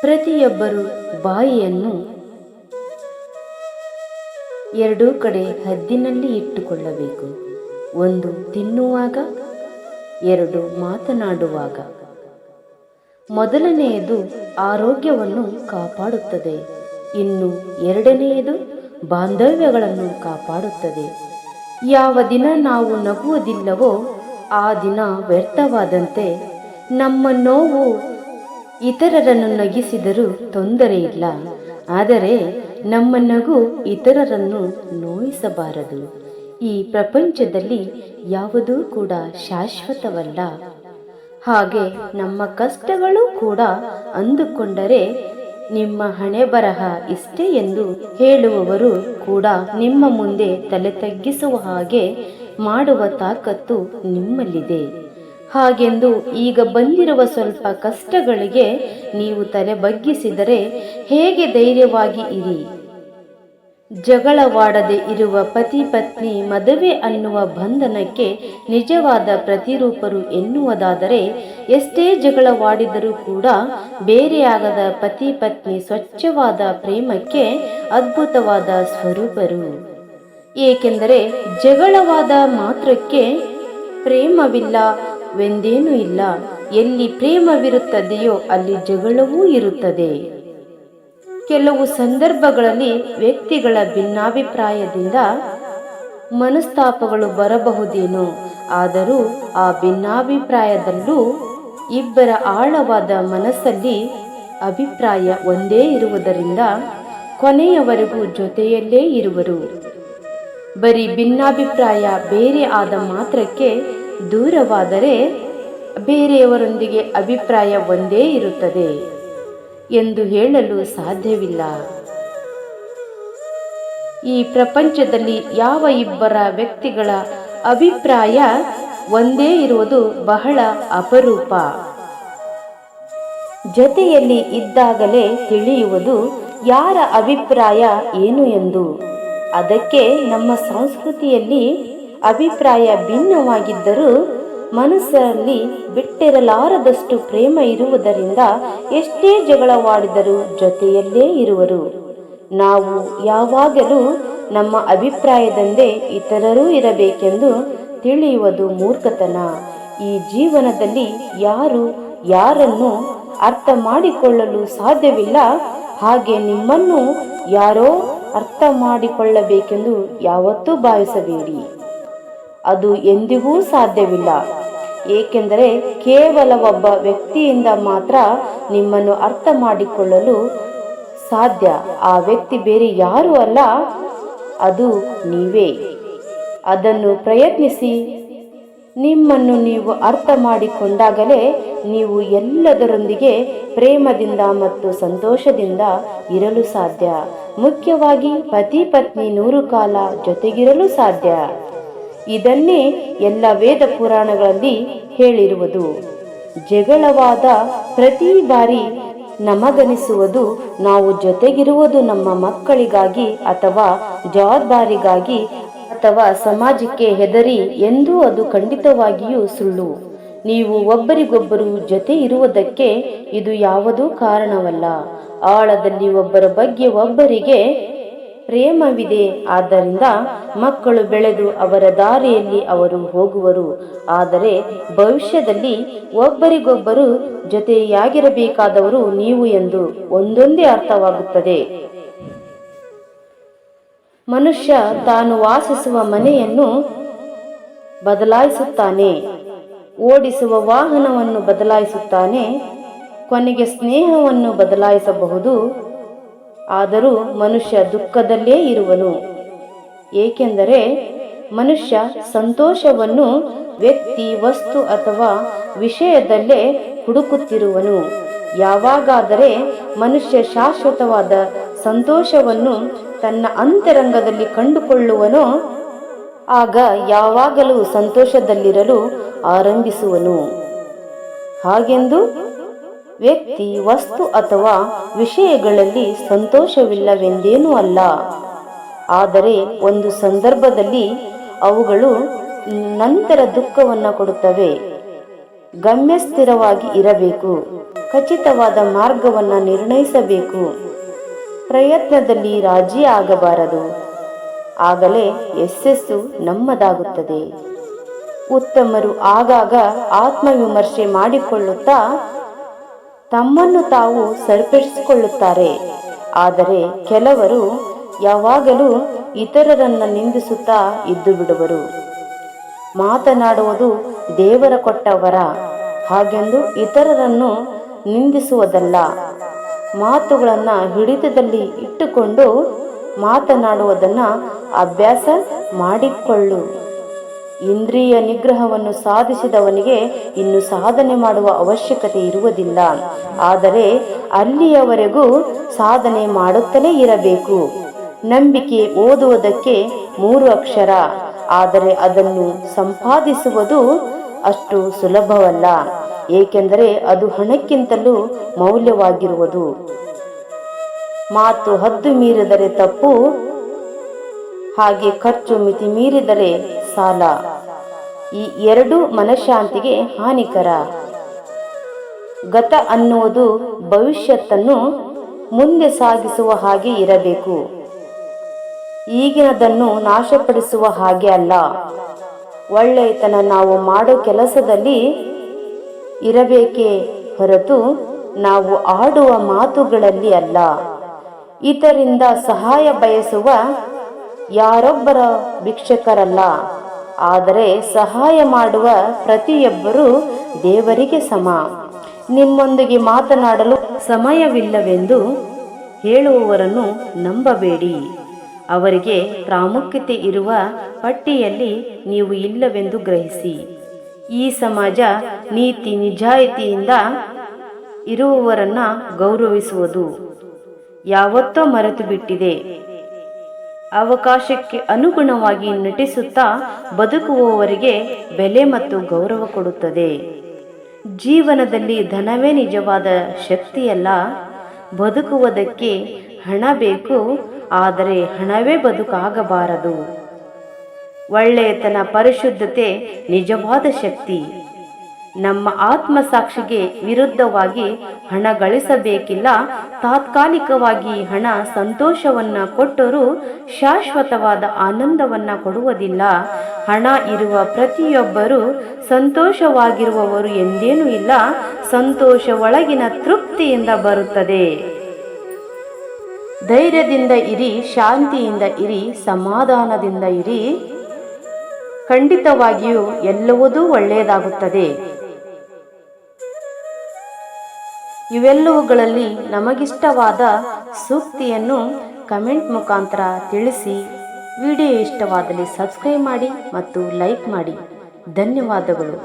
ಪ್ರತಿಯೊಬ್ಬರು ಬಾಯಿಯನ್ನು ಎರಡೂ ಕಡೆ ಹದ್ದಿನಲ್ಲಿ ಇಟ್ಟುಕೊಳ್ಳಬೇಕು. ಒಂದು ತಿನ್ನುವಾಗ, ಎರಡು ಮಾತನಾಡುವಾಗ. ಮೊದಲನೆಯದು ಆರೋಗ್ಯವನ್ನು ಕಾಪಾಡುತ್ತದೆ, ಇನ್ನು ಎರಡನೆಯದು ಬಾಂಧವ್ಯಗಳನ್ನು ಕಾಪಾಡುತ್ತದೆ. ಯಾವ ದಿನ ನಾವು ನಗುವುದಿಲ್ಲವೋ ಆ ದಿನ ವ್ಯರ್ಥವಾದಂತೆ. ನಮ್ಮ ನೋವು ಇತರರನ್ನು ನಗಿಸಿದರೂ ತೊಂದರೆ ಇಲ್ಲ, ಆದರೆ ನಮ್ಮ ನಗು ಇತರರನ್ನು ನೋಯಿಸಬಾರದು. ಈ ಪ್ರಪಂಚದಲ್ಲಿ ಯಾವುದೂ ಕೂಡ ಶಾಶ್ವತವಲ್ಲ. ಹಾಗೆ ನಮ್ಮ ಕಷ್ಟಗಳು ಕೂಡ ಅಂದುಕೊಂಡರೆ ನಿಮ್ಮ ಹಣೆ ಬರಹ ಇಷ್ಟೇ ಎಂದು ಹೇಳುವವರು ಕೂಡ ನಿಮ್ಮ ಮುಂದೆ ತಲೆ ತಗ್ಗಿಸುವ ಹಾಗೆ ಮಾಡುವ ತಾಕತ್ತು ನಿಮ್ಮಲ್ಲಿದೆ. ಹಾಗೆಂದು ಈಗ ಬಂದಿರುವ ಸ್ವಲ್ಪ ಕಷ್ಟಗಳಿಗೆ ನೀವು ತಲೆ ಬಗ್ಗಿಸಿದರೆ ಹೇಗೆ ಧೈರ್ಯವಾಗಿ ಇರಿ? ಜಗಳವಾಡದೆ ಇರುವ ಪತಿ ಪತ್ನಿ ಮದುವೆ ಅನ್ನುವ ಬಂಧನಕ್ಕೆ ನಿಜವಾದ ಪ್ರತಿರೂಪರು ಎನ್ನುವುದಾದರೆ, ಎಷ್ಟೇ ಜಗಳವಾಡಿದರೂ ಕೂಡ ಬೇರೆಯಾಗದ ಪತಿ ಪತ್ನಿ ಸ್ವಚ್ಛವಾದ ಪ್ರೇಮಕ್ಕೆ ಅದ್ಭುತವಾದ ಸ್ವರೂಪರು. ಏಕೆಂದರೆ ಜಗಳವಾದ ಮಾತ್ರಕ್ಕೆ ಪ್ರೇಮವಿಲ್ಲವೆಂದೇನೂ ಇಲ್ಲ. ಎಲ್ಲಿ ಪ್ರೇಮವಿರುತ್ತದೆಯೋ ಅಲ್ಲಿ ಜಗಳವೂ ಇರುತ್ತದೆ. ಕೆಲವು ಸಂದರ್ಭಗಳಲ್ಲಿ ವ್ಯಕ್ತಿಗಳ ಭಿನ್ನಾಭಿಪ್ರಾಯದಿಂದ ಮನಸ್ತಾಪಗಳು ಬರಬಹುದೇನೋ, ಆದರೂ ಆ ಭಿನ್ನಾಭಿಪ್ರಾಯದಲ್ಲೂ ಇಬ್ಬರ ಆಳವಾದ ಮನಸ್ಸಲ್ಲಿ ಅಭಿಪ್ರಾಯ ಒಂದೇ ಇರುವುದರಿಂದ ಕೊನೆಯವರೆಗೂ ಜೊತೆಯಲ್ಲೇ ಇರುವರು. ಬರೀ ಭಿನ್ನಾಭಿಪ್ರಾಯ ಬೇರೆ ಆದ ಮಾತ್ರಕ್ಕೆ ದೂರವಾದರೆ ಬೇರೆಯವರೊಂದಿಗೆ ಅಭಿಪ್ರಾಯ ಒಂದೇ ಇರುತ್ತದೆ ಎಂದು ಹೇಳಲು ಸಾಧ್ಯವಿಲ್ಲ. ಈ ಪ್ರಪಂಚದಲ್ಲಿ ಯಾವ ಇಬ್ಬರ ವ್ಯಕ್ತಿಗಳ ಅಭಿಪ್ರಾಯ ಒಂದೇ ಇರುವುದು ಬಹಳ ಅಪರೂಪ. ಜೊತೆಯಲ್ಲಿ ಇದ್ದಾಗಲೇ ತಿಳಿಯುವುದು ಯಾರ ಅಭಿಪ್ರಾಯ ಏನು ಎಂದು. ಅದಕ್ಕೆ ನಮ್ಮ ಸಂಸ್ಕೃತಿಯಲ್ಲಿ ಅಭಿಪ್ರಾಯ ಭಿನ್ನವಾಗಿದ್ದರೂ ಮನಸ್ಸಲ್ಲಿ ಬಿಟ್ಟಿರಲಾರದಷ್ಟು ಪ್ರೇಮ ಇರುವುದರಿಂದ ಎಷ್ಟೇ ಜಗಳವಾಡಿದರೂ ಜೊತೆಯಲ್ಲೇ ಇರುವರು. ನಾವು ಯಾವಾಗಲೂ ನಮ್ಮ ಅಭಿಪ್ರಾಯದಂತೆ ಇತರರೂ ಇರಬೇಕೆಂದು ತಿಳಿಯುವುದು ಮೂರ್ಖತನ. ಈ ಜೀವನದಲ್ಲಿ ಯಾರು ಯಾರನ್ನು ಅರ್ಥ ಮಾಡಿಕೊಳ್ಳಲು ಸಾಧ್ಯವಿಲ್ಲ, ಹಾಗೆ ನಿಮ್ಮನ್ನು ಯಾರೋ ಅರ್ಥ ಮಾಡಿಕೊಳ್ಳಬೇಕೆಂದು ಯಾವತ್ತೂ ಭಾವಿಸಬೇಡಿ. ಅದು ಎಂದಿಗೂ ಸಾಧ್ಯವಿಲ್ಲ. ಏಕೆಂದರೆ ಕೇವಲ ಒಬ್ಬ ವ್ಯಕ್ತಿಯಿಂದ ಮಾತ್ರ ನಿಮ್ಮನ್ನು ಅರ್ಥ ಮಾಡಿಕೊಳ್ಳಲು ಸಾಧ್ಯ. ಆ ವ್ಯಕ್ತಿ ಬೇರೆ ಯಾರೂ ಅಲ್ಲ, ಅದು ನೀವೇ. ಅದನ್ನು ಪ್ರಯತ್ನಿಸಿ. ನಿಮ್ಮನ್ನು ನೀವು ಅರ್ಥ ಮಾಡಿಕೊಂಡಾಗಲೇ ನೀವು ಎಲ್ಲದರೊಂದಿಗೆ ಪ್ರೇಮದಿಂದ ಮತ್ತು ಸಂತೋಷದಿಂದ ಇರಲು ಸಾಧ್ಯ. ಮುಖ್ಯವಾಗಿ ಪತಿ ಪತ್ನಿ 100 ಕಾಲ ಜೊತೆಗಿರಲು ಸಾಧ್ಯ. ಇದನ್ನೇ ಎಲ್ಲ ವೇದ ಪುರಾಣಗಳಲ್ಲಿ ಹೇಳಿರುವುದು. ಜಗಳವಾದ ಪ್ರತಿ ಬಾರಿ ನಮಗನಿಸುವುದು ನಾವು ಜೊತೆಗಿರುವುದು ನಮ್ಮ ಮಕ್ಕಳಿಗಾಗಿ ಅಥವಾ ಜವಾಬ್ದಾರಿಗಾಗಿ ಅಥವಾ ಸಮಾಜಕ್ಕೆ ಹೆದರಿ ಎಂದು. ಅದು ಖಂಡಿತವಾಗಿಯೂ ಸುಳ್ಳು. ನೀವು ಒಬ್ಬರಿಗೊಬ್ಬರು ಜೊತೆ ಇರುವುದಕ್ಕೆ ಇದು ಯಾವುದೂ ಕಾರಣವಲ್ಲ. ಆಳದಲ್ಲಿ ಒಬ್ಬರ ಬಗ್ಗೆ ಒಬ್ಬರಿಗೆ ಪ್ರೇಮವಿದೆ. ಆದ್ದರಿಂದ ಮಕ್ಕಳು ಬೆಳೆದು ಅವರ ದಾರಿಯಲ್ಲಿ ಅವರು ಹೋಗುವರು. ಆದರೆ ಭವಿಷ್ಯದಲ್ಲಿ ಒಬ್ಬರಿಗೊಬ್ಬರು ಜೊತೆಯಾಗಿರಬೇಕಾದವರು ನೀವು ಎಂದು ಒಂದೊಂದೇ ಅರ್ಥವಾಗುತ್ತದೆ. ಮನುಷ್ಯ ತಾನು ವಾಸಿಸುವ ಮನೆಯನ್ನು ಬದಲಾಯಿಸುತ್ತಾನೆ, ಓಡಿಸುವ ವಾಹನವನ್ನು ಬದಲಾಯಿಸುತ್ತಾನೆ, ಕೊನೆಗೆ ಸ್ನೇಹವನ್ನು ಬದಲಾಯಿಸಬಹುದು. ಆದರೂ ಮನುಷ್ಯ ದುಃಖದಲ್ಲೇ ಇರುವನು. ಏಕೆಂದರೆ ಮನುಷ್ಯ ಸಂತೋಷವನ್ನು ವ್ಯಕ್ತಿ, ವಸ್ತು ಅಥವಾ ವಿಷಯದಲ್ಲೇ ಹುಡುಕುತ್ತಿರುವನು. ಯಾವಾಗಾದರೆ ಮನುಷ್ಯ ಶಾಶ್ವತವಾದ ಸಂತೋಷವನ್ನು ತನ್ನ ಅಂತರಂಗದಲ್ಲಿ ಕಂಡುಕೊಳ್ಳುವನೋ ಆಗ ಯಾವಾಗಲೂ ಸಂತೋಷದಲ್ಲಿರಲು ಆರಂಭಿಸುವನು. ಹಾಗೆಂದು ವ್ಯಕ್ತಿ, ವಸ್ತು ಅಥವಾ ವಿಷಯಗಳಲ್ಲಿ ಸಂತೋಷವಿಲ್ಲವೆಂದೇನೂ ಅಲ್ಲ. ಆದರೆ ಒಂದು ಸಂದರ್ಭದಲ್ಲಿ ಅವುಗಳು ನಂತರ ದುಃಖವನ್ನು ಕೊಡುತ್ತವೆ. ಗಮ್ಯಸ್ಥಿರವಾಗಿ ಇರಬೇಕು. ಖಚಿತವಾದ ಮಾರ್ಗವನ್ನು ನಿರ್ಣಯಿಸಬೇಕು. ಪ್ರಯತ್ನದಲ್ಲಿ ರಾಜಿ ಆಗಬಾರದು. ಆಗಲೇ ಯಶಸ್ಸು ನಮ್ಮದಾಗುತ್ತದೆ. ಉತ್ತಮರು ಆಗಾಗ ಆತ್ಮವಿಮರ್ಶೆ ಮಾಡಿಕೊಳ್ಳುತ್ತಾ ತಮ್ಮನ್ನು ತಾವು ಸರಿಪಡಿಸಿಕೊಳ್ಳುತ್ತಾರೆ. ಆದರೆ ಕೆಲವರು ಯಾವಾಗಲೂ ಇತರರನ್ನು ನಿಂದಿಸುತ್ತಾ ಇದ್ದು ಬಿಡುವರು. ಮಾತನಾಡುವುದು ದೇವರ ಕೊಟ್ಟ ವರ, ಹಾಗೆಂದು ಇತರರನ್ನು ನಿಂದಿಸುವುದಲ್ಲ. ಮಾತುಗಳನ್ನು ಹಿಡಿತದಲ್ಲಿ ಇಟ್ಟುಕೊಂಡು ಮಾತನಾಡುವುದನ್ನು ಅಭ್ಯಾಸ ಮಾಡಿಕೊಳ್ಳು. ಇಂದ್ರಿಯ ನಿಗ್ರಹವನ್ನು ಸಾಧಿಸಿದವನಿಗೆ ಇನ್ನು ಸಾಧನೆ ಮಾಡುವ ಅವಶ್ಯಕತೆ ಇರುವುದಿಲ್ಲ. ಆದರೆ ಅಲ್ಲಿಯವರೆಗೂ ಸಾಧನೆ ಮಾಡುತ್ತಲೇ ಇರಬೇಕು. ನಂಬಿಕೆ ಓದುವುದಕ್ಕೆ 3 ಅಕ್ಷರ, ಆದರೆ ಅದನ್ನು ಸಂಪಾದಿಸುವುದು ಅಷ್ಟು ಸುಲಭವಲ್ಲ. ಏಕೆಂದರೆ ಅದು ಹಣಕ್ಕಿಂತಲೂ ಮೌಲ್ಯವಾಗಿರುವುದು. ಮಾತು ಹದ್ದು ಮೀರಿದರೆ ತಪ್ಪು, ಹಾಗೆ ಖರ್ಚು ಮಿತಿ ಮೀರಿದರೆ ಸಾಲ. ಈ 2 ಮನಃಶಾಂತಿಗೆ ಹಾನಿಕರ. ಗತ ಅನ್ನುವುದು ಭವಿಷ್ಯತ್ತನ್ನು ಮುಂದೆ ಸಾಗಿಸುವ ಹಾಗೆ ಇರಬೇಕು. ಈಗಿನದನ್ನು ನಾಶಪಡಿಸುವ ಹಾಗೆ ಅಲ್ಲ. ಒಳ್ಳೆಯತನ ನಾವು ಮಾಡೋ ಕೆಲಸದಲ್ಲಿ ಇರಬೇಕೇ ಹೊರತು ನಾವು ಆಡುವ ಮಾತುಗಳಲ್ಲಿ ಅಲ್ಲ. ಇದರಿಂದ ಸಹಾಯ ಬಯಸುವ ಯಾರೊಬ್ಬರ ಭಿಕ್ಷಕರಲ್ಲ. ಆದರೆ ಸಹಾಯ ಮಾಡುವ ಪ್ರತಿಯೊಬ್ಬರೂ ದೇವರಿಗೆ ಸಮ. ನಿಮ್ಮೊಂದಿಗೆ ಮಾತನಾಡಲು ಸಮಯವಿಲ್ಲವೆಂದು ಹೇಳುವವರನ್ನು ನಂಬಬೇಡಿ. ಅವರಿಗೆ ಪ್ರಾಮುಖ್ಯತೆ ಇರುವ ಪಟ್ಟಿಯಲ್ಲಿ ನೀವು ಇಲ್ಲವೆಂದು ಗ್ರಹಿಸಿ. ಈ ಸಮಾಜ ನೀತಿ ನಿಜಾಯಿತಿಯಿಂದ ಇರುವವರನ್ನ ಗೌರವಿಸುವುದು ಯಾವತ್ತೋ ಮರೆತು ಬಿಟ್ಟಿದೆ. ಅವಕಾಶಕ್ಕೆ ಅನುಗುಣವಾಗಿ ನಟಿಸುತ್ತಾ ಬದುಕುವವರಿಗೆ ಬೆಲೆ ಮತ್ತು ಗೌರವ ಕೊಡುತ್ತದೆ. ಜೀವನದಲ್ಲಿ ಧನವೇ ನಿಜವಾದ ಶಕ್ತಿಯಲ್ಲ. ಬದುಕುವುದಕ್ಕೆ ಹಣ ಬೇಕು, ಆದರೆ ಹಣವೇ ಬದುಕಾಗಬಾರದು. ಒಳ್ಳೆಯತನ, ಪರಿಶುದ್ಧತೆ ನಿಜವಾದ ಶಕ್ತಿ. ನಮ್ಮ ಆತ್ಮಸಾಕ್ಷಿಗೆ ವಿರುದ್ಧವಾಗಿ ಹಣ ಗಳಿಸಬೇಕಿಲ್ಲ. ತಾತ್ಕಾಲಿಕವಾಗಿ ಹಣ ಸಂತೋಷವನ್ನ ಕೊಟ್ಟರೂ ಶಾಶ್ವತವಾದ ಆನಂದವನ್ನ ಕೊಡುವುದಿಲ್ಲ. ಹಣ ಇರುವ ಪ್ರತಿಯೊಬ್ಬರೂ ಸಂತೋಷವಾಗಿರುವವರು ಎಂದೇನೂ ಇಲ್ಲ. ಸಂತೋಷ ಒಳಗಿನ ತೃಪ್ತಿಯಿಂದ ಬರುತ್ತದೆ. ಧೈರ್ಯದಿಂದ ಇರಿ, ಶಾಂತಿಯಿಂದ ಇರಿ, ಸಮಾಧಾನದಿಂದ ಇರಿ. ಖಂಡಿತವಾಗಿಯೂ ಎಲ್ಲವೂ ಒಳ್ಳೆಯದಾಗುತ್ತದೆ. ಇವೆಲ್ಲವುಗಳಲ್ಲಿ ನಮಗಿಷ್ಟವಾದ ಸೂಕ್ತಿಯನ್ನು ಕಮೆಂಟ್ ಮುಖಾಂತರ ತಿಳಿಸಿ. ವಿಡಿಯೋ ಇಷ್ಟವಾದಲ್ಲಿ ಸಬ್ಸ್ಕ್ರೈಬ್ ಮಾಡಿ ಮತ್ತು ಲೈಕ್ ಮಾಡಿ. ಧನ್ಯವಾದಗಳು.